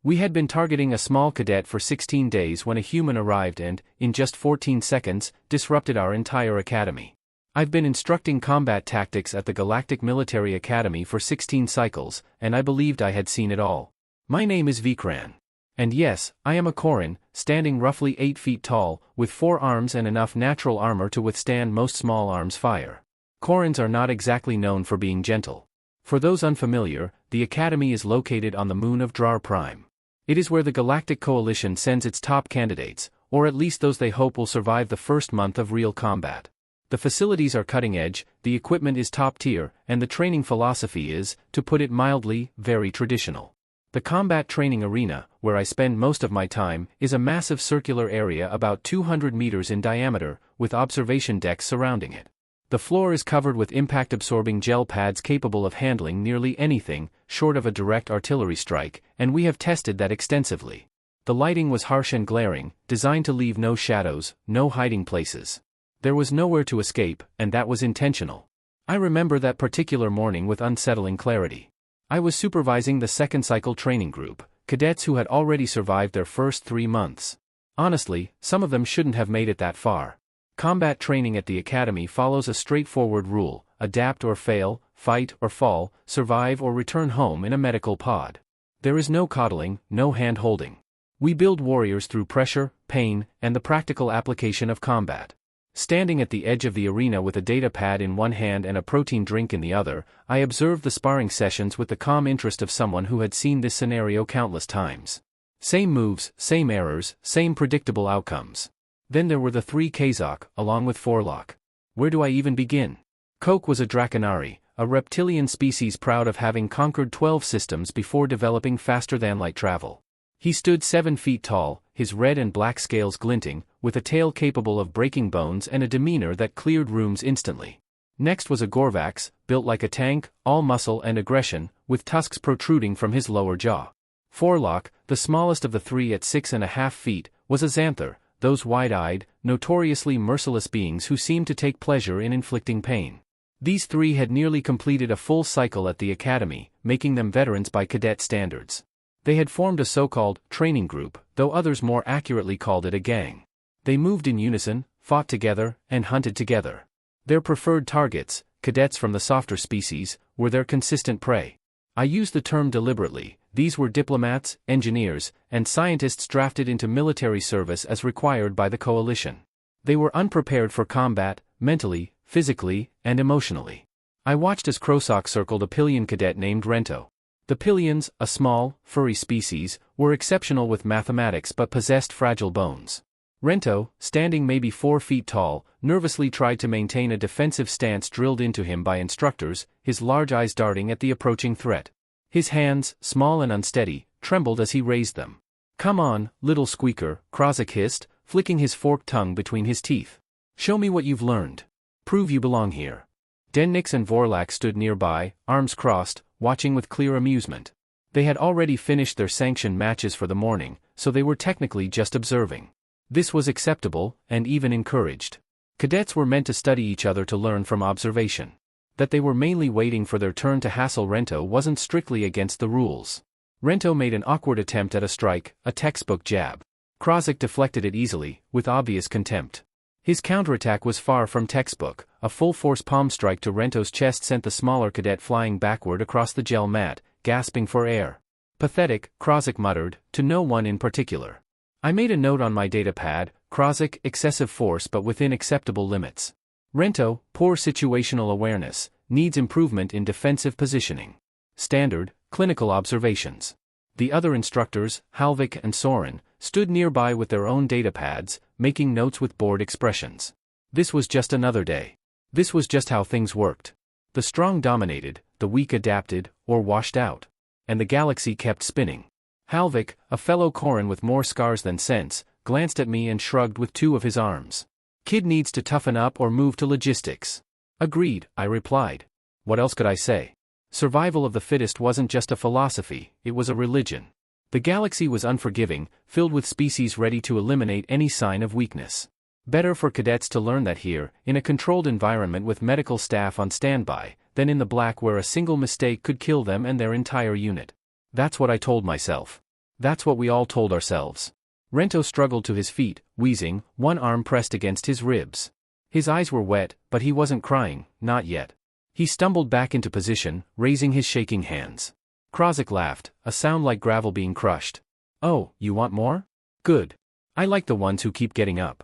We had been targeting a small cadet for 16 days when a human arrived and, in just 14 seconds, disrupted our entire academy. I've been instructing combat tactics at the Galactic Military Academy for 16 cycles, and I believed I had seen it all. My name is Vikran. And yes, I am a Koran, standing roughly 8 feet tall, with 4 arms and enough natural armor to withstand most small arms fire. Korans are not exactly known for being gentle. For those unfamiliar, the Academy is located on the moon of Drar Prime. It is where the Galactic Coalition sends its top candidates, or at least those they hope will survive the first month of real combat. The facilities are cutting edge, the equipment is top tier, and the training philosophy is, to put it mildly, very traditional. The combat training arena, where I spend most of my time, is a massive circular area about 200 meters in diameter, with observation decks surrounding it. The floor is covered with impact-absorbing gel pads capable of handling nearly anything, short of a direct artillery strike, and we have tested that extensively. The lighting was harsh and glaring, designed to leave no shadows, no hiding places. There was nowhere to escape, and that was intentional. I remember that particular morning with unsettling clarity. I was supervising the second cycle training group, cadets who had already survived their first 3 months. Honestly, some of them shouldn't have made it that far. Combat training at the academy follows a straightforward rule: adapt or fail, fight or fall, survive or return home in a medical pod. There is no coddling, no hand-holding. We build warriors through pressure, pain, and the practical application of combat. Standing at the edge of the arena with a data pad in one hand and a protein drink in the other, I observed the sparring sessions with the calm interest of someone who had seen this scenario countless times. Same moves, same errors, same predictable outcomes. Then there were the 3 Kazakh, along with Forlock. Where do I even begin? Coke was a Draconari, a reptilian species proud of having conquered 12 systems before developing faster-than-light travel. He stood 7 feet tall, his red and black scales glinting, with a tail capable of breaking bones and a demeanor that cleared rooms instantly. Next was a Gorvax, built like a tank, all muscle and aggression, with tusks protruding from his lower jaw. Forlock, the smallest of the 3 at 6.5 feet, was a Xanther, those wide-eyed, notoriously merciless beings who seemed to take pleasure in inflicting pain. These 3 had nearly completed a full cycle at the academy, making them veterans by cadet standards. They had formed a so-called training group, though others more accurately called it a gang. They moved in unison, fought together, and hunted together. Their preferred targets, cadets from the softer species, were their consistent prey. I use the term deliberately. These were diplomats, engineers, and scientists drafted into military service as required by the coalition. They were unprepared for combat, mentally, physically, and emotionally. I watched as Krosak circled a Pillion cadet named Rento. The Pillions, a small, furry species, were exceptional with mathematics but possessed fragile bones. Rento, standing maybe 4 feet tall, nervously tried to maintain a defensive stance drilled into him by instructors, his large eyes darting at the approaching threat. His hands, small and unsteady, trembled as he raised them. "Come on, little squeaker," Krosak hissed, flicking his forked tongue between his teeth. "Show me what you've learned. Prove you belong here." Denix and Vorlak stood nearby, arms crossed, watching with clear amusement. They had already finished their sanctioned matches for the morning, so they were technically just observing. This was acceptable, and even encouraged. Cadets were meant to study each other to learn from observation. That they were mainly waiting for their turn to hassle Rento wasn't strictly against the rules. Rento made an awkward attempt at a strike, a textbook jab. Krosak deflected it easily, with obvious contempt. His counterattack was far from textbook. A full-force palm strike to Rento's chest sent the smaller cadet flying backward across the gel mat, gasping for air. "Pathetic," Krosak muttered, to no one in particular. I made a note on my data pad: Krosak, excessive force but within acceptable limits. Rento, poor situational awareness, needs improvement in defensive positioning. Standard, clinical observations. The other instructors, Halvik and Soren, stood nearby with their own data pads, making notes with bored expressions. This was just another day. This was just how things worked. The strong dominated, the weak adapted, or washed out. And the galaxy kept spinning. Halvik, a fellow Koran with more scars than sense, glanced at me and shrugged with 2 of his arms. "Kid needs to toughen up or move to logistics." "Agreed," I replied. What else could I say? Survival of the fittest wasn't just a philosophy, it was a religion. The galaxy was unforgiving, filled with species ready to eliminate any sign of weakness. Better for cadets to learn that here, in a controlled environment with medical staff on standby, than in the black where a single mistake could kill them and their entire unit. That's what I told myself. That's what we all told ourselves. Rento struggled to his feet, wheezing, one arm pressed against his ribs. His eyes were wet, but he wasn't crying, not yet. He stumbled back into position, raising his shaking hands. Krasik laughed, a sound like gravel being crushed. Oh, you want more? Good. I like the ones who keep getting up.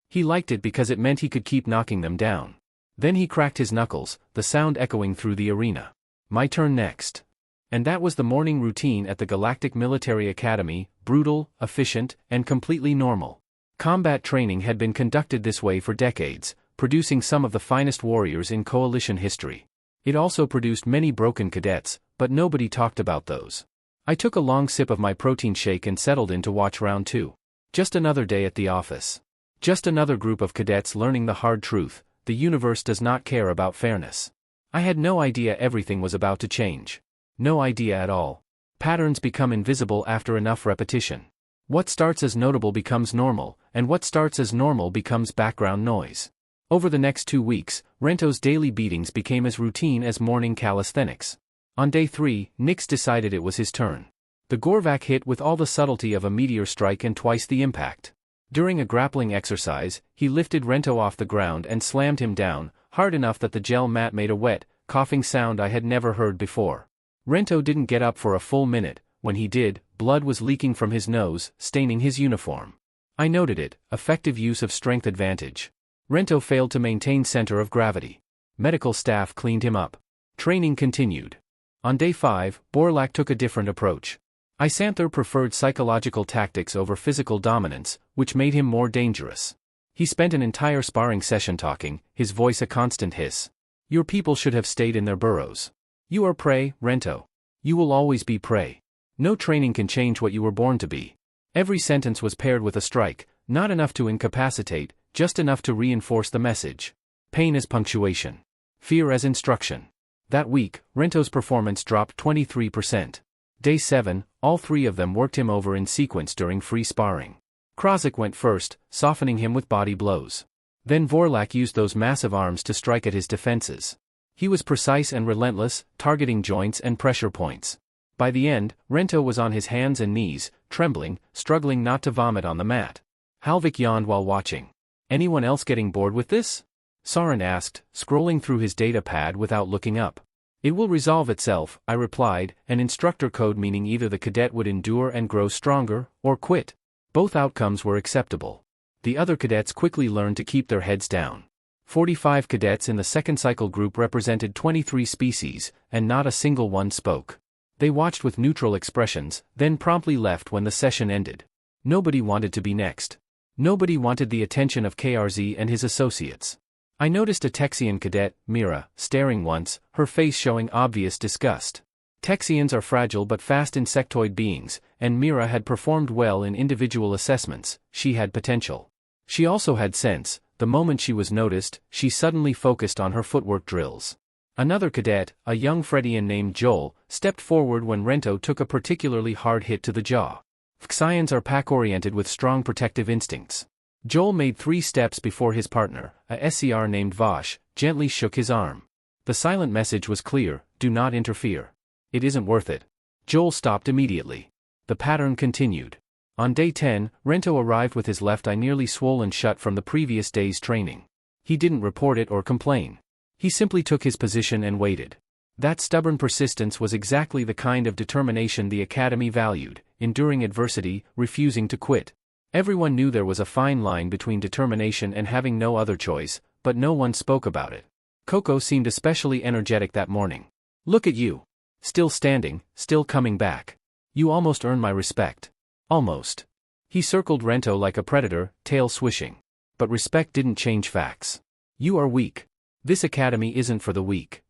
He liked it because it meant he could keep knocking them down. Then he cracked his knuckles, the sound echoing through the arena. My turn next. And that was the morning routine at the Galactic Military Academy, brutal, efficient, and completely normal. Combat training had been conducted this way for decades, producing some of the finest warriors in Coalition history. It also produced many broken cadets, but nobody talked about those. I took a long sip of my protein shake and settled in to watch round 2. Just another day at the office. Just another group of cadets learning the hard truth: the universe does not care about fairness. I had no idea everything was about to change. No idea at all. Patterns become invisible after enough repetition. What starts as notable becomes normal, and what starts as normal becomes background noise. Over the next 2 weeks, Rento's daily beatings became as routine as morning calisthenics. On day 3, Nix decided it was his turn. The Gorvac hit with all the subtlety of a meteor strike and twice the impact. During a grappling exercise, he lifted Rento off the ground and slammed him down, hard enough that the gel mat made a wet, coughing sound I had never heard before. Rento didn't get up for a full minute. When he did, blood was leaking from his nose, staining his uniform. I noted it: effective use of strength advantage. Rento failed to maintain center of gravity. Medical staff cleaned him up. Training continued. On day 5, Borlak took a different approach. Isanther preferred psychological tactics over physical dominance, which made him more dangerous. He spent an entire sparring session talking, his voice a constant hiss. Your people should have stayed in their burrows. You are prey, Rento. You will always be prey. No training can change what you were born to be. Every sentence was paired with a strike, not enough to incapacitate, just enough to reinforce the message. Pain as punctuation. Fear as instruction. That week, Rento's performance dropped 23%. Day 7, all 3 of them worked him over in sequence during free sparring. Krasik went first, softening him with body blows. Then Vorlak used those massive arms to strike at his defenses. He was precise and relentless, targeting joints and pressure points. By the end, Rento was on his hands and knees, trembling, struggling not to vomit on the mat. Halvik yawned while watching. Anyone else getting bored with this? Soren asked, scrolling through his data pad without looking up. It will resolve itself, I replied, an instructor code meaning either the cadet would endure and grow stronger, or quit. Both outcomes were acceptable. The other cadets quickly learned to keep their heads down. 45 cadets in the second cycle group represented 23 species, and not a single one spoke. They watched with neutral expressions, then promptly left when the session ended. Nobody wanted to be next. Nobody wanted the attention of KRZ and his associates. I noticed a Texian cadet, Mira, staring once, her face showing obvious disgust. Texians are fragile but fast insectoid beings, and Mira had performed well in individual assessments. She had potential. She also had sense. The moment she was noticed, she suddenly focused on her footwork drills. Another cadet, a young Fredian named Joel, stepped forward when Rento took a particularly hard hit to the jaw. Phyxians are pack-oriented with strong protective instincts. Joel made 3 steps before his partner, a SCR named Vosh, gently shook his arm. The silent message was clear: do not interfere. It isn't worth it. Joel stopped immediately. The pattern continued. On day 10, Rento arrived with his left eye nearly swollen shut from the previous day's training. He didn't report it or complain. He simply took his position and waited. That stubborn persistence was exactly the kind of determination the Academy valued, enduring adversity, refusing to quit. Everyone knew there was a fine line between determination and having no other choice, but no one spoke about it. Coco seemed especially energetic that morning. Look at you. Still standing, still coming back. You almost earned my respect. Almost. He circled Rento like a predator, tail swishing. But respect didn't change facts. You are weak. This academy isn't for the weak.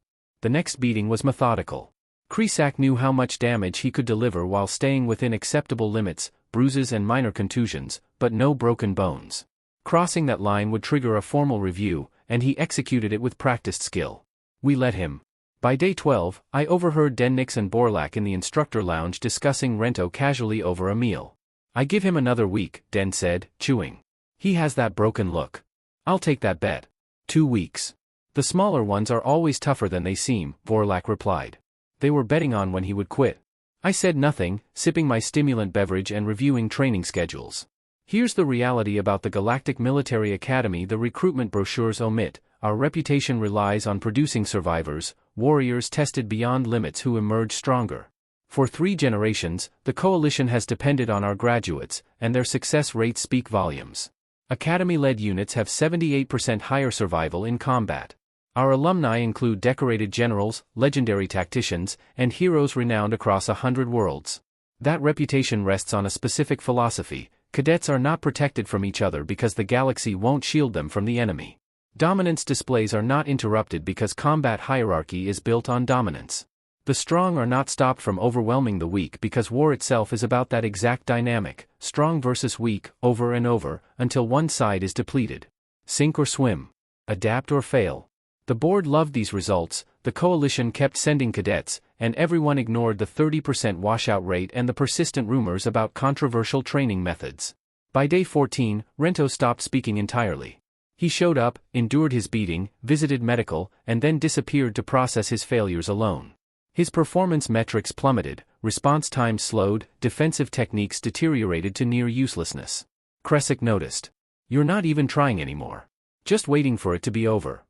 The next beating was methodical. Krisak knew how much damage he could deliver while staying within acceptable limits, bruises and minor contusions, but no broken bones. Crossing that line would trigger a formal review, and he executed it with practiced skill. We let him. By day 12, I overheard Denix and Borlak in the instructor lounge discussing Rento casually over a meal. I give him another week, Den said, chewing. He has that broken look. I'll take that bet. 2 weeks. The smaller ones are always tougher than they seem, Borlak replied. They were betting on when he would quit. I said nothing, sipping my stimulant beverage and reviewing training schedules. Here's the reality about the Galactic Military Academy the recruitment brochures omit. Our reputation relies on producing survivors, warriors tested beyond limits who emerge stronger. For 3 generations, the Coalition has depended on our graduates, and their success rates speak volumes. Academy-led units have 78% higher survival in combat. Our alumni include decorated generals, legendary tacticians, and heroes renowned across 100 worlds. That reputation rests on a specific philosophy: cadets are not protected from each other because the galaxy won't shield them from the enemy. Dominance displays are not interrupted because combat hierarchy is built on dominance. The strong are not stopped from overwhelming the weak because war itself is about that exact dynamic, strong versus weak, over and over, until one side is depleted. Sink or swim. Adapt or fail. The board loved these results, the Coalition kept sending cadets, and everyone ignored the 30% washout rate and the persistent rumors about controversial training methods. By day 14, Rento stopped speaking entirely. He showed up, endured his beating, visited medical, and then disappeared to process his failures alone. His performance metrics plummeted, response times slowed, defensive techniques deteriorated to near uselessness. Kresic noticed. "You're not even trying anymore. Just waiting for it to be over."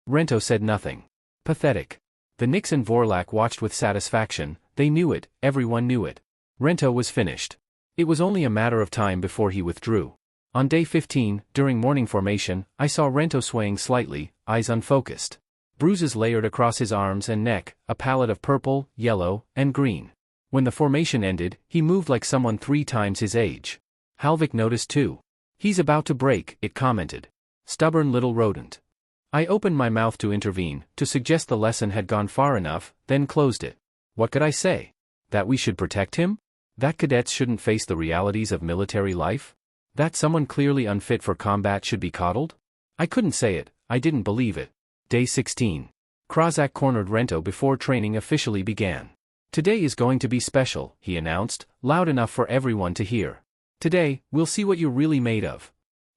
Rento said nothing. Pathetic. The Nix and Vorlak watched with satisfaction. They knew it, everyone knew it. Rento was finished. It was only a matter of time before he withdrew. On day 15, during morning formation, I saw Rento swaying slightly, eyes unfocused. Bruises layered across his arms and neck, a palette of purple, yellow, and green. When the formation ended, he moved like someone 3 times his age. Halvik noticed too. "He's about to break," it commented. Stubborn little rodent. I opened my mouth to intervene, to suggest the lesson had gone far enough, then closed it. What could I say? That we should protect him? That cadets shouldn't face the realities of military life? That someone clearly unfit for combat should be coddled? I couldn't say it, I didn't believe it. Day 16. Krasiak cornered Rento before training officially began. "Today is going to be special," he announced, loud enough for everyone to hear. "Today, we'll see what you're really made of."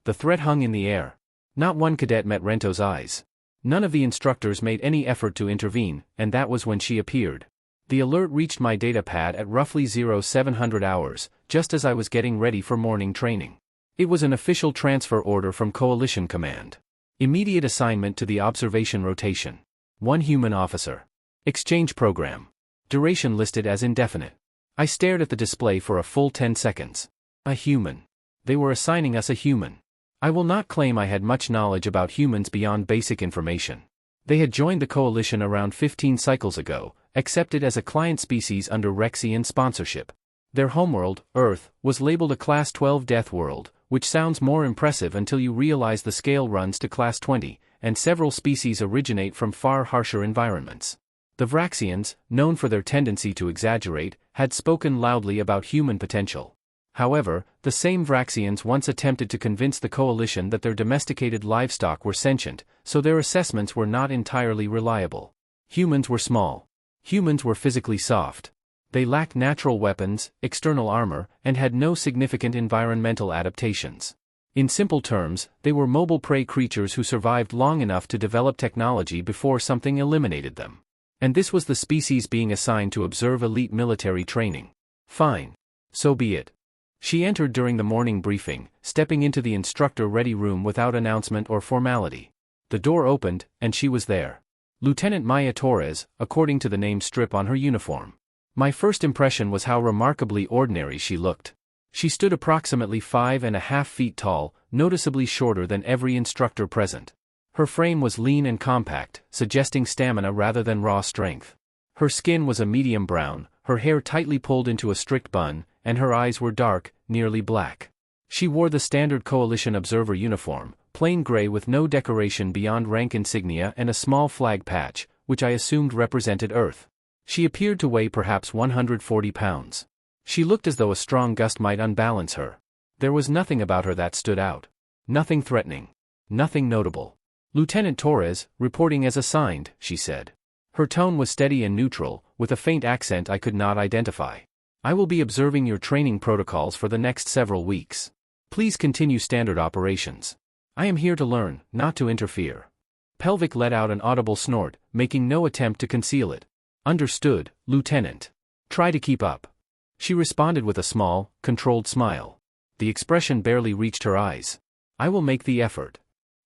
The threat hung in the air. Not one cadet met Rento's eyes. None of the instructors made any effort to intervene, and that was when she appeared. The alert reached my data pad at roughly 0700 hours, just as I was getting ready for morning training. It was an official transfer order from Coalition Command. Immediate assignment to the observation rotation. 1 human officer. Exchange program. Duration listed as indefinite. I stared at the display for a full 10 seconds. A human. They were assigning us a human. I will not claim I had much knowledge about humans beyond basic information. They had joined the Coalition around 15 cycles ago, accepted as a client species under Rexian sponsorship. Their homeworld, Earth, was labeled a Class 12 death world, which sounds more impressive until you realize the scale runs to Class 20, and several species originate from far harsher environments. The Vraxians, known for their tendency to exaggerate, had spoken loudly about human potential. However, the same Vraxians once attempted to convince the Coalition that their domesticated livestock were sentient, so their assessments were not entirely reliable. Humans were small. Humans were physically soft. They lacked natural weapons, external armor, and had no significant environmental adaptations. In simple terms, they were mobile prey creatures who survived long enough to develop technology before something eliminated them. And this was the species being assigned to observe elite military training. Fine. So be it. She entered during the morning briefing, stepping into the instructor-ready room without announcement or formality. The door opened, and she was there. Lieutenant Maya Torres, according to the name strip on her uniform. My first impression was how remarkably ordinary she looked. She stood approximately 5.5 feet tall, noticeably shorter than every instructor present. Her frame was lean and compact, suggesting stamina rather than raw strength. Her skin was a medium brown, her hair tightly pulled into a strict bun, and her eyes were dark, nearly black. She wore the standard Coalition observer uniform, plain gray with no decoration beyond rank insignia and a small flag patch, which I assumed represented Earth. She appeared to weigh perhaps 140 pounds. She looked as though a strong gust might unbalance her. There was nothing about her that stood out. Nothing threatening. Nothing notable. "Lieutenant Torres, reporting as assigned," she said. Her tone was steady and neutral, with a faint accent I could not identify. "I will be observing your training protocols for the next several weeks. Please continue standard operations. I am here to learn, not to interfere." Pelvic let out an audible snort, making no attempt to conceal it. "Understood, Lieutenant. Try to keep up." She responded with a small, controlled smile. The expression barely reached her eyes. I will make the effort.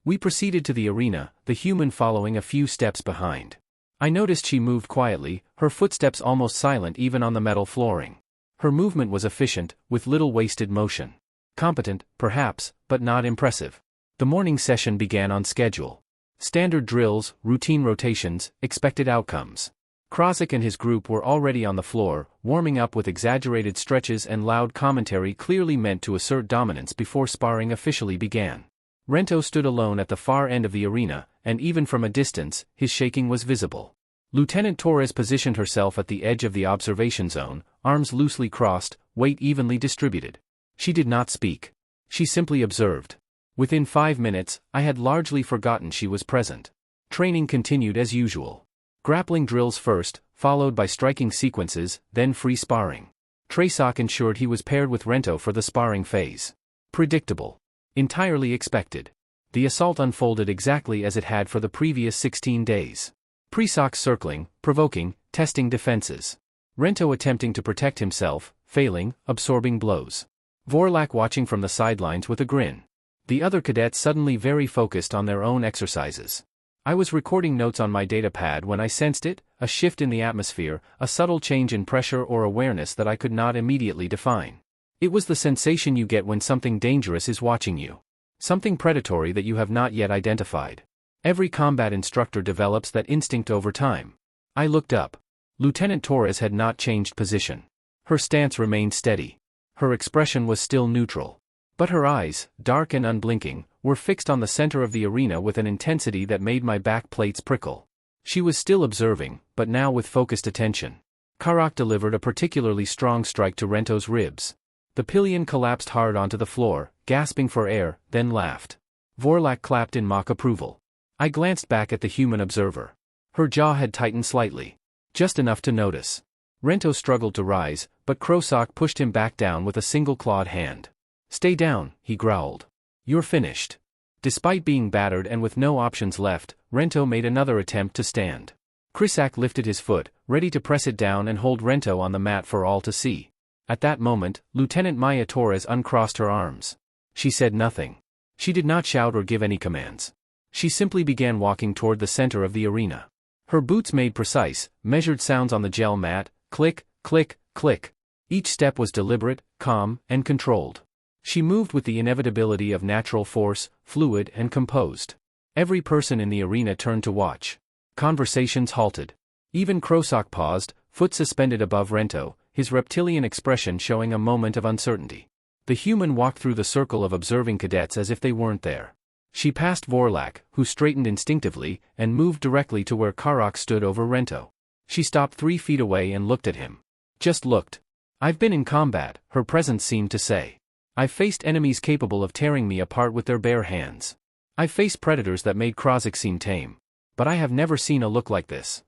We proceeded to the arena, the human following a few steps behind. I noticed she moved quietly, her footsteps almost silent even on the metal flooring. Her movement was efficient, with little wasted motion. Competent, perhaps, but not impressive. The morning session began on schedule. Standard drills, routine rotations, expected outcomes. Krozik and his group were already on the floor, warming up with exaggerated stretches and loud commentary clearly meant to assert dominance before sparring officially began. Rento stood alone at the far end of the arena, and even from a distance, his shaking was visible. Lieutenant Torres positioned herself at the edge of the observation zone, arms loosely crossed, weight evenly distributed. She did not speak. She simply observed. Within 5 minutes, I had largely forgotten she was present. Training continued as usual. Grappling drills first, followed by striking sequences, then free sparring. Treysock ensured he was paired with Rento for the sparring phase. Predictable. Entirely expected. The assault unfolded exactly as it had for the previous 16 days. Treysock circling, provoking, testing defenses. Rento attempting to protect himself, failing, absorbing blows. Vorlak watching from the sidelines with a grin. The other cadets suddenly very focused on their own exercises. I was recording notes on my data pad when I sensed it, a shift in the atmosphere, a subtle change in pressure or awareness that I could not immediately define. It was the sensation you get when something dangerous is watching you. Something predatory that you have not yet identified. Every combat instructor develops that instinct over time. I looked up. Lieutenant Torres had not changed position. Her stance remained steady. Her expression was still neutral. But her eyes, dark and unblinking, were fixed on the center of the arena with an intensity that made my back plates prickle. She was still observing, but now with focused attention. Karak delivered a particularly strong strike to Rento's ribs. The pillion collapsed hard onto the floor, gasping for air, then laughed. Vorlak clapped in mock approval. I glanced back at the human observer. Her jaw had tightened slightly. Just enough to notice. Rento struggled to rise, but Krosak pushed him back down with a single clawed hand. Stay down, he growled. You're finished. Despite being battered and with no options left, Rento made another attempt to stand. Krisak lifted his foot, ready to press it down and hold Rento on the mat for all to see. At that moment, Lieutenant Maya Torres uncrossed her arms. She said nothing. She did not shout or give any commands. She simply began walking toward the center of the arena. Her boots made precise, measured sounds on the gel mat, click, click, click. Each step was deliberate, calm, and controlled. She moved with the inevitability of natural force, fluid and composed. Every person in the arena turned to watch. Conversations halted. Even Krosak paused, foot suspended above Rento, his reptilian expression showing a moment of uncertainty. The human walked through the circle of observing cadets as if they weren't there. She passed Vorlak, who straightened instinctively, and moved directly to where Karak stood over Rento. She stopped 3 feet away and looked at him. Just looked. I've been in combat, her presence seemed to say. I've faced enemies capable of tearing me apart with their bare hands. I've faced predators that made Krozik seem tame. But I have never seen a look like this.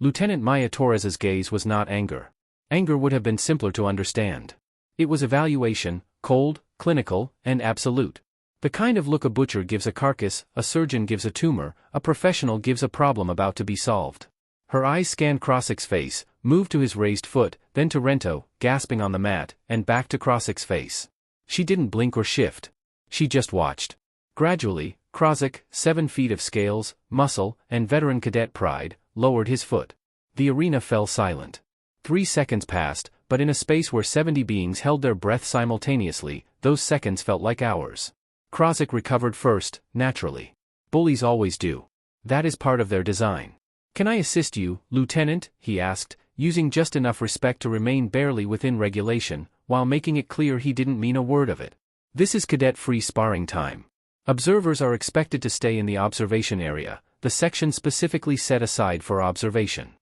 Lieutenant Maya Torres's gaze was not anger. Anger would have been simpler to understand. It was evaluation, cold, clinical, and absolute. The kind of look a butcher gives a carcass, a surgeon gives a tumor, a professional gives a problem about to be solved. Her eyes scanned Krosik's face, moved to his raised foot, then to Rento, gasping on the mat, and back to Krosik's face. She didn't blink or shift. She just watched. Gradually, Krozik, 7 feet of scales, muscle, and veteran cadet pride, lowered his foot. The arena fell silent. 3 seconds passed, but in a space where 70 beings held their breath simultaneously, those seconds felt like hours. Krozik recovered first, naturally. Bullies always do. That is part of their design. Can I assist you, Lieutenant? He asked, using just enough respect to remain barely within regulation, while making it clear he didn't mean a word of it. This is cadet-free sparring time. Observers are expected to stay in the observation area, the section specifically set aside for observation.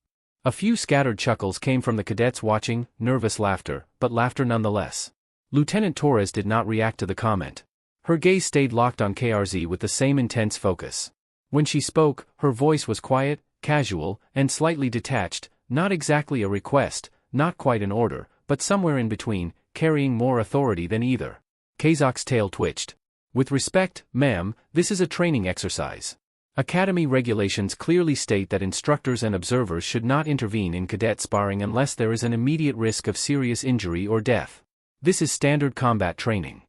A few scattered chuckles came from the cadets watching, nervous laughter, but laughter nonetheless. Lieutenant Torres did not react to the comment. Her gaze stayed locked on KRZ with the same intense focus. When she spoke, her voice was quiet, casual, and slightly detached, not exactly a request, not quite an order, but somewhere in between, carrying more authority than either. Kazak's tail twitched. With respect, ma'am, this is a training exercise. Academy regulations clearly state that instructors and observers should not intervene in cadet sparring unless there is an immediate risk of serious injury or death. This is standard combat training.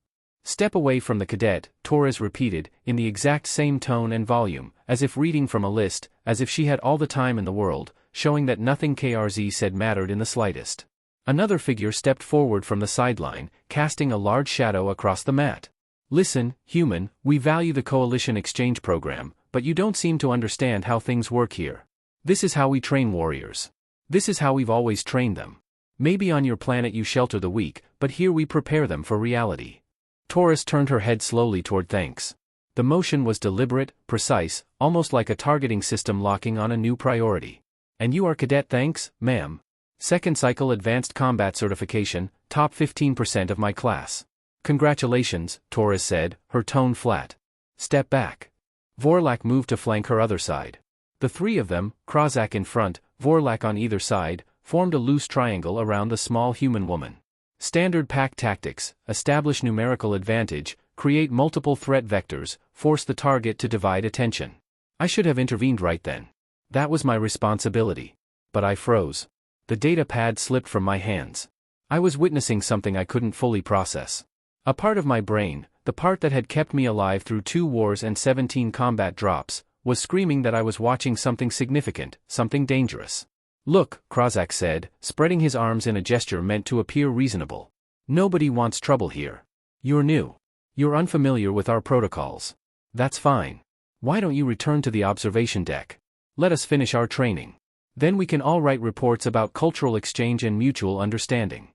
Step away from the cadet, Torres repeated, in the exact same tone and volume, as if reading from a list, as if she had all the time in the world, showing that nothing KRZ said mattered in the slightest. Another figure stepped forward from the sideline, casting a large shadow across the mat. Listen, human, we value the coalition exchange program, but you don't seem to understand how things work here. This is how we train warriors. This is how we've always trained them. Maybe on your planet you shelter the weak, but here we prepare them for reality. Torres turned her head slowly toward Thanks. The motion was deliberate, precise, almost like a targeting system locking on a new priority. And you are Cadet Thanks, ma'am. Second cycle advanced combat certification, top 15% of my class. Congratulations, Torres said, her tone flat. Step back. Vorlak moved to flank her other side. The three of them, Krozak in front, Vorlak on either side, formed a loose triangle around the small human woman. Standard pack tactics: establish numerical advantage, create multiple threat vectors, force the target to divide attention. I should have intervened right then. That was my responsibility. But I froze. The data pad slipped from my hands. I was witnessing something I couldn't fully process. A part of my brain, the part that had kept me alive through 2 wars and 17 combat drops, was screaming that I was watching something significant, something dangerous. Look, Krozak said, spreading his arms in a gesture meant to appear reasonable. Nobody wants trouble here. You're new. You're unfamiliar with our protocols. That's fine. Why don't you return to the observation deck? Let us finish our training. Then we can all write reports about cultural exchange and mutual understanding.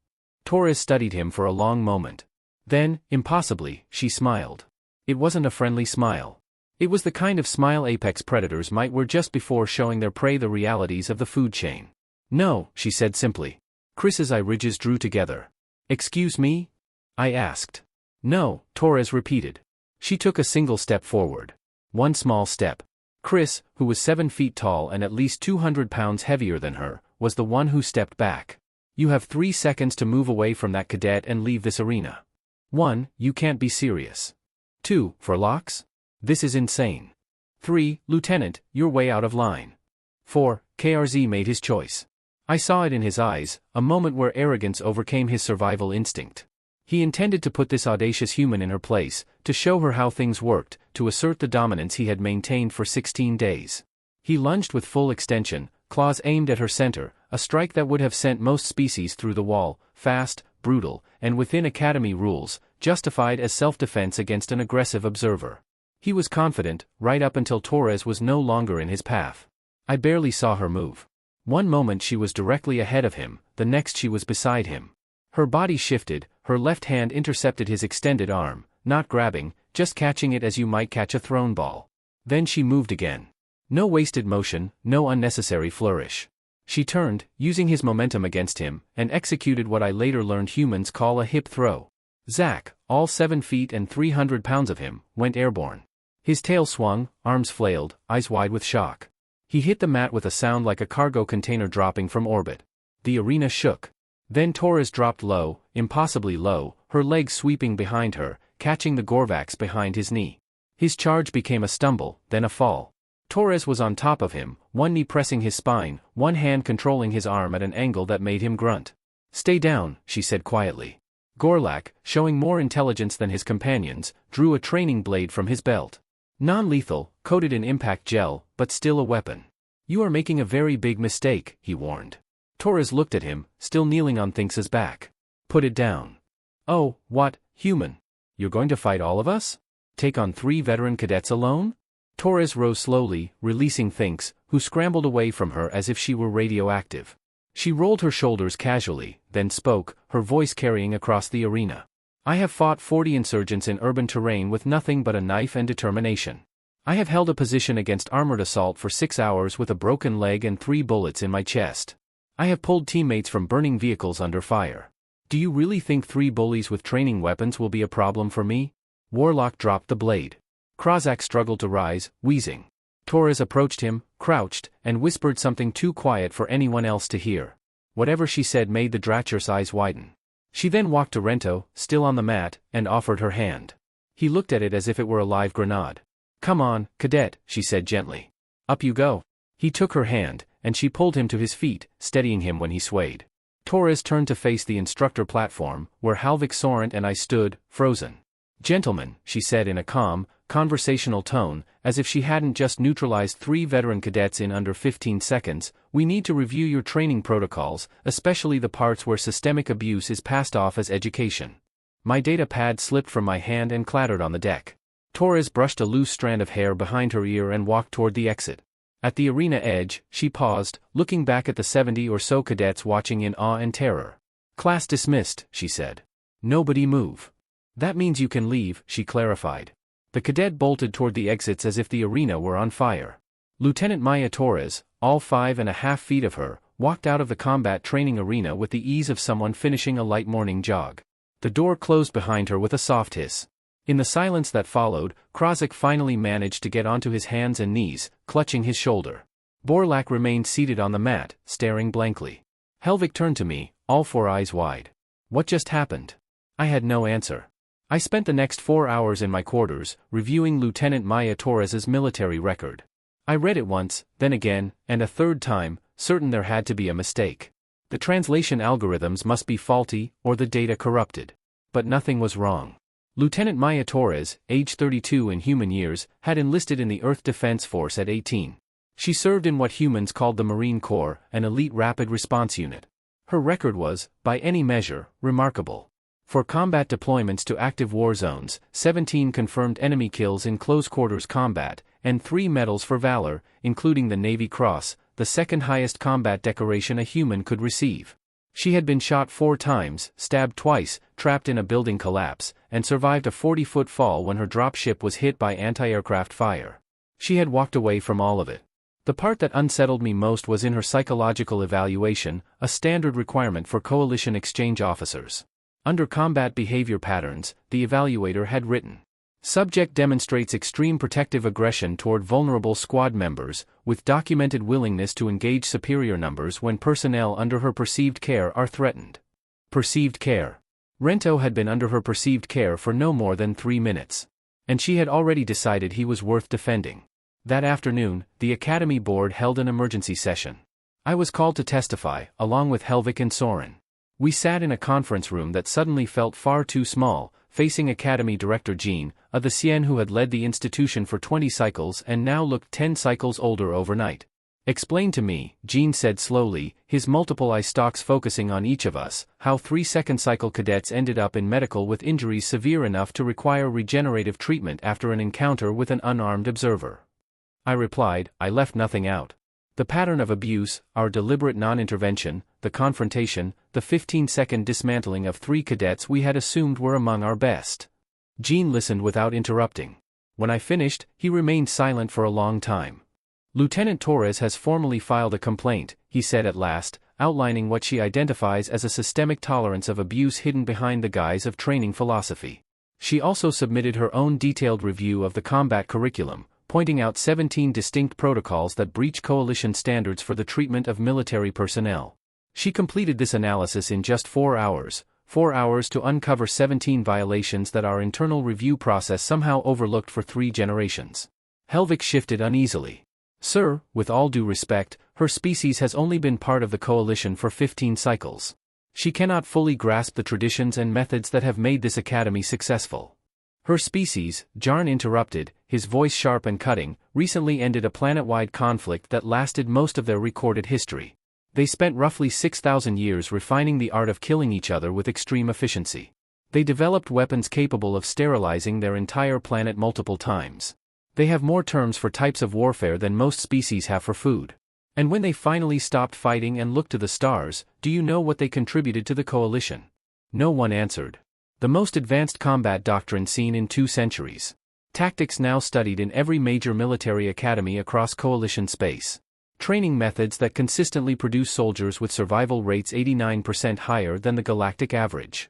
Torres studied him for a long moment. Then, impossibly, she smiled. It wasn't a friendly smile. It was the kind of smile apex predators might wear just before showing their prey the realities of the food chain. No, she said simply. Chris's iriges drew together. Excuse me? I asked. No, Torres repeated. She took a single step forward. One small step. Chris, who was 7 feet tall and at least 200 pounds heavier than her, was the one who stepped back. You have 3 seconds to move away from that cadet and leave this arena. 1. You can't be serious. 2. For locks? This is insane. 3. Lieutenant, you're way out of line. 4. KRZ made his choice. I saw it in his eyes, a moment where arrogance overcame his survival instinct. He intended to put this audacious human in her place, to show her how things worked, to assert the dominance he had maintained for 16 days. He lunged with full extension, claws aimed at her center, a strike that would have sent most species through the wall, fast, brutal, and within Academy rules, justified as self-defense against an aggressive observer. He was confident, right up until Torres was no longer in his path. I barely saw her move. One moment she was directly ahead of him, the next she was beside him. Her body shifted, her left hand intercepted his extended arm, not grabbing, just catching it as you might catch a thrown ball. Then she moved again. No wasted motion, no unnecessary flourish. She turned, using his momentum against him, and executed what I later learned humans call a hip throw. Zack, all 7 feet and 300 pounds of him, went airborne. His tail swung, arms flailed, eyes wide with shock. He hit the mat with a sound like a cargo container dropping from orbit. The arena shook. Then Torres dropped low, impossibly low, her legs sweeping behind her, catching the Gorvax behind his knee. His charge became a stumble, then a fall. Torres was on top of him, one knee pressing his spine, one hand controlling his arm at an angle that made him grunt. Stay down, she said quietly. Gorlak, showing more intelligence than his companions, drew a training blade from his belt. Non-lethal, coated in impact gel, but still a weapon. You are making a very big mistake, he warned. Torres looked at him, still kneeling on Thinx's back. Put it down. Oh, what, human? You're going to fight all of us? Take on 3 veteran cadets alone? Torres rose slowly, releasing Thinx, who scrambled away from her as if she were radioactive. She rolled her shoulders casually, then spoke, her voice carrying across the arena. I have fought 40 insurgents in urban terrain with nothing but a knife and determination. I have held a position against armored assault for 6 hours with a broken leg and 3 bullets in my chest. I have pulled teammates from burning vehicles under fire. Do you really think 3 bullies with training weapons will be a problem for me? Warlock dropped the blade. Krozak struggled to rise, wheezing. Torres approached him, crouched, and whispered something too quiet for anyone else to hear. Whatever she said made the Dracher's eyes widen. She then walked to Rento, still on the mat, and offered her hand. He looked at it as if it were a live grenade. "Come on, cadet," she said gently. "Up you go." He took her hand, and she pulled him to his feet, steadying him when he swayed. Torres turned to face the instructor platform, where Halvik Sorrent and I stood, frozen. "Gentlemen," she said in a calm, conversational tone, as if she hadn't just neutralized 3 veteran cadets in under 15 seconds, "we need to review your training protocols, especially the parts where systemic abuse is passed off as education." My data pad slipped from my hand and clattered on the deck. Torres brushed a loose strand of hair behind her ear and walked toward the exit. At the arena edge, she paused, looking back at the 70 or so cadets watching in awe and terror. "Class dismissed," she said. "Nobody move." "That means you can leave," she clarified. The cadet bolted toward the exits as if the arena were on fire. Lieutenant Maya Torres, all 5.5 feet of her, walked out of the combat training arena with the ease of someone finishing a light morning jog. The door closed behind her with a soft hiss. In the silence that followed, Krasik finally managed to get onto his hands and knees, clutching his shoulder. Borlak remained seated on the mat, staring blankly. Helvik turned to me, all 4 eyes wide. "What just happened?" I had no answer. I spent the next 4 hours in my quarters, reviewing Lieutenant Maya Torres's military record. I read it once, then again, and a third time, certain there had to be a mistake. The translation algorithms must be faulty, or the data corrupted. But nothing was wrong. Lieutenant Maya Torres, age 32 in human years, had enlisted in the Earth Defense Force at 18. She served in what humans called the Marine Corps, an elite rapid response unit. Her record was, by any measure, remarkable. For combat deployments to active war zones, 17 confirmed enemy kills in close-quarters combat, and 3 medals for valor, including the Navy Cross, the second highest combat decoration a human could receive. She had been shot 4 times, stabbed twice, trapped in a building collapse, and survived a 40-foot fall when her dropship was hit by anti-aircraft fire. She had walked away from all of it. The part that unsettled me most was in her psychological evaluation, a standard requirement for coalition exchange officers. Under combat behavior patterns, the evaluator had written, "Subject demonstrates extreme protective aggression toward vulnerable squad members, with documented willingness to engage superior numbers when personnel under her perceived care are threatened." Perceived care. Rento had been under her perceived care for no more than 3 minutes. And she had already decided he was worth defending. That afternoon, the Academy Board held an emergency session. I was called to testify, along with Helvik and Soren. We sat in a conference room that suddenly felt far too small, facing Academy Director Jean, a the Sien who had led the institution for 20 cycles and now looked 10 cycles older overnight. "Explain to me," Jean said slowly, his multiple eye stalks focusing on each of us, "how 3-second cycle cadets ended up in medical with injuries severe enough to require regenerative treatment after an encounter with an unarmed observer." I replied, "I left nothing out. The pattern of abuse, our deliberate non-intervention, the confrontation, the 15-second dismantling of 3 cadets we had assumed were among our best." Jean listened without interrupting. When I finished, he remained silent for a long time. "Lieutenant Torres has formally filed a complaint," he said at last, outlining what she identifies as a systemic tolerance of abuse hidden behind the guise of training philosophy. She also submitted her own detailed review of the combat curriculum, pointing out 17 distinct protocols that breach coalition standards for the treatment of military personnel. She completed this analysis in just 4 hours, 4 hours to uncover 17 violations that our internal review process somehow overlooked for 3 generations. Helvik shifted uneasily. "Sir, with all due respect, her species has only been part of the coalition for 15 cycles. She cannot fully grasp the traditions and methods that have made this academy successful." "Her species," Jarn interrupted, his voice sharp and cutting, "recently ended a planet-wide conflict that lasted most of their recorded history. They spent roughly 6,000 years refining the art of killing each other with extreme efficiency. They developed weapons capable of sterilizing their entire planet multiple times. They have more terms for types of warfare than most species have for food. And when they finally stopped fighting and looked to the stars, do you know what they contributed to the coalition?" No one answered. "The most advanced combat doctrine seen in 2 centuries. Tactics now studied in every major military academy across coalition space. Training methods that consistently produce soldiers with survival rates 89% higher than the galactic average."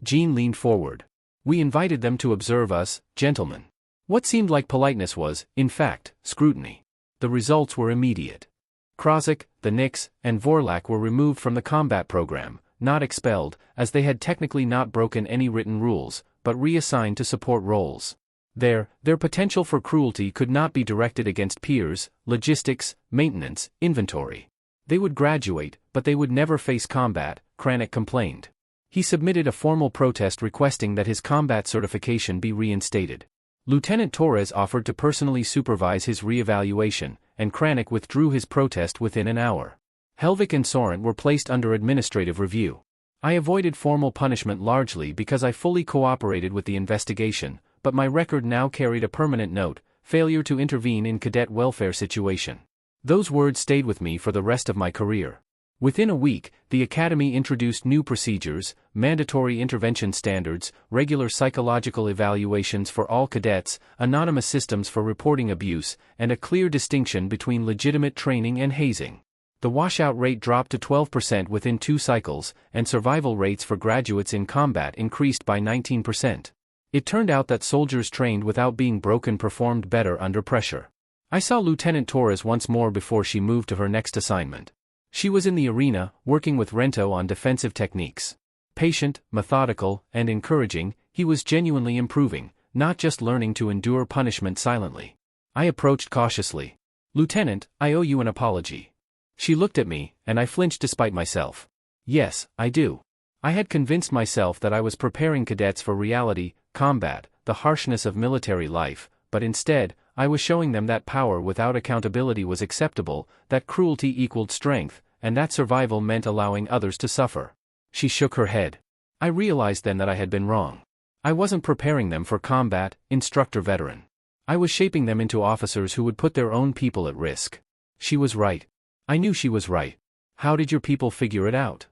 Jean leaned forward. "We invited them to observe us, gentlemen." What seemed like politeness was, in fact, scrutiny. The results were immediate. Krasik, the Nix, and Vorlak were removed from the combat program, not expelled, as they had technically not broken any written rules, but reassigned to support roles. Their potential for cruelty could not be directed against peers, logistics, maintenance, inventory. They would graduate, but they would never face combat, Cranick complained. He submitted a formal protest requesting that his combat certification be reinstated. Lieutenant Torres offered to personally supervise his re-evaluation, and Cranick withdrew his protest within an hour. Helvig and Sorrent were placed under administrative review. I avoided formal punishment largely because I fully cooperated with the investigation, but my record now carried a permanent note: failure to intervene in cadet welfare situation. Those words stayed with me for the rest of my career. Within a week, the Academy introduced new procedures, mandatory intervention standards, regular psychological evaluations for all cadets, anonymous systems for reporting abuse, and a clear distinction between legitimate training and hazing. The washout rate dropped to 12% within 2 cycles, and survival rates for graduates in combat increased by 19%. It turned out that soldiers trained without being broken performed better under pressure. I saw Lieutenant Torres once more before she moved to her next assignment. She was in the arena, working with Rento on defensive techniques. Patient, methodical, and encouraging, he was genuinely improving, not just learning to endure punishment silently. I approached cautiously. "Lieutenant, I owe you an apology." She looked at me, and I flinched despite myself. "Yes, I do." I had convinced myself that I was preparing cadets for reality, combat, the harshness of military life, but instead, I was showing them that power without accountability was acceptable, that cruelty equaled strength, and that survival meant allowing others to suffer. She shook her head. I realized then that I had been wrong. I wasn't preparing them for combat, instructor veteran. I was shaping them into officers who would put their own people at risk. She was right. I knew she was right. "How did your people figure it out?"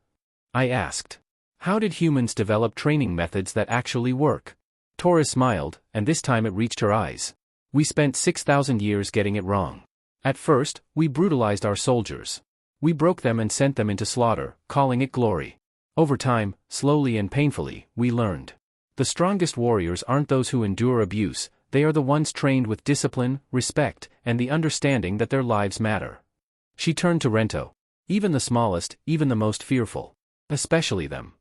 I asked. "How did humans develop training methods that actually work?" Torres smiled, and this time it reached her eyes. "We spent 6,000 years getting it wrong. At first, we brutalized our soldiers. We broke them and sent them into slaughter, calling it glory. Over time, slowly and painfully, we learned. The strongest warriors aren't those who endure abuse, they are the ones trained with discipline, respect, and the understanding that their lives matter." She turned to Rento. "Even the smallest, even the most fearful. Especially them."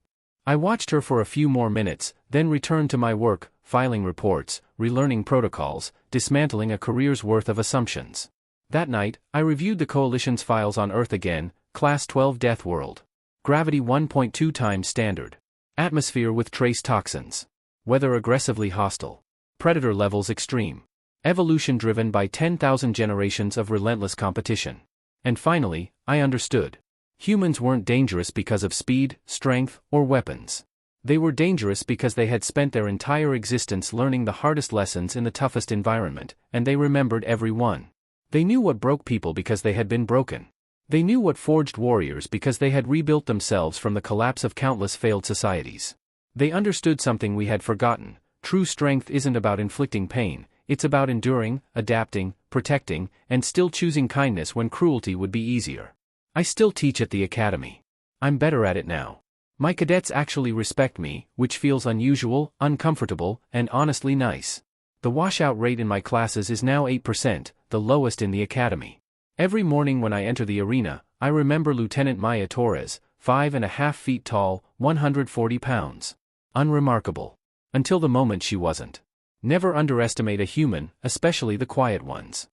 I watched her for a few more minutes, then returned to my work, filing reports, relearning protocols, dismantling a career's worth of assumptions. That night, I reviewed the Coalition's files on Earth again: Class 12 Death World. Gravity 1.2 times standard. Atmosphere with trace toxins. Weather aggressively hostile. Predator levels extreme. Evolution driven by 10,000 generations of relentless competition. And finally, I understood. Humans weren't dangerous because of speed, strength, or weapons. They were dangerous because they had spent their entire existence learning the hardest lessons in the toughest environment, and they remembered every one. They knew what broke people because they had been broken. They knew what forged warriors because they had rebuilt themselves from the collapse of countless failed societies. They understood something we had forgotten: true strength isn't about inflicting pain, it's about enduring, adapting, protecting, and still choosing kindness when cruelty would be easier. I still teach at the Academy. I'm better at it now. My cadets actually respect me, which feels unusual, uncomfortable, and honestly nice. The washout rate in my classes is now 8%, the lowest in the Academy. Every morning when I enter the arena, I remember Lieutenant Maya Torres, 5.5 feet tall, 140 pounds. Unremarkable. Until the moment she wasn't. Never underestimate a human, especially the quiet ones.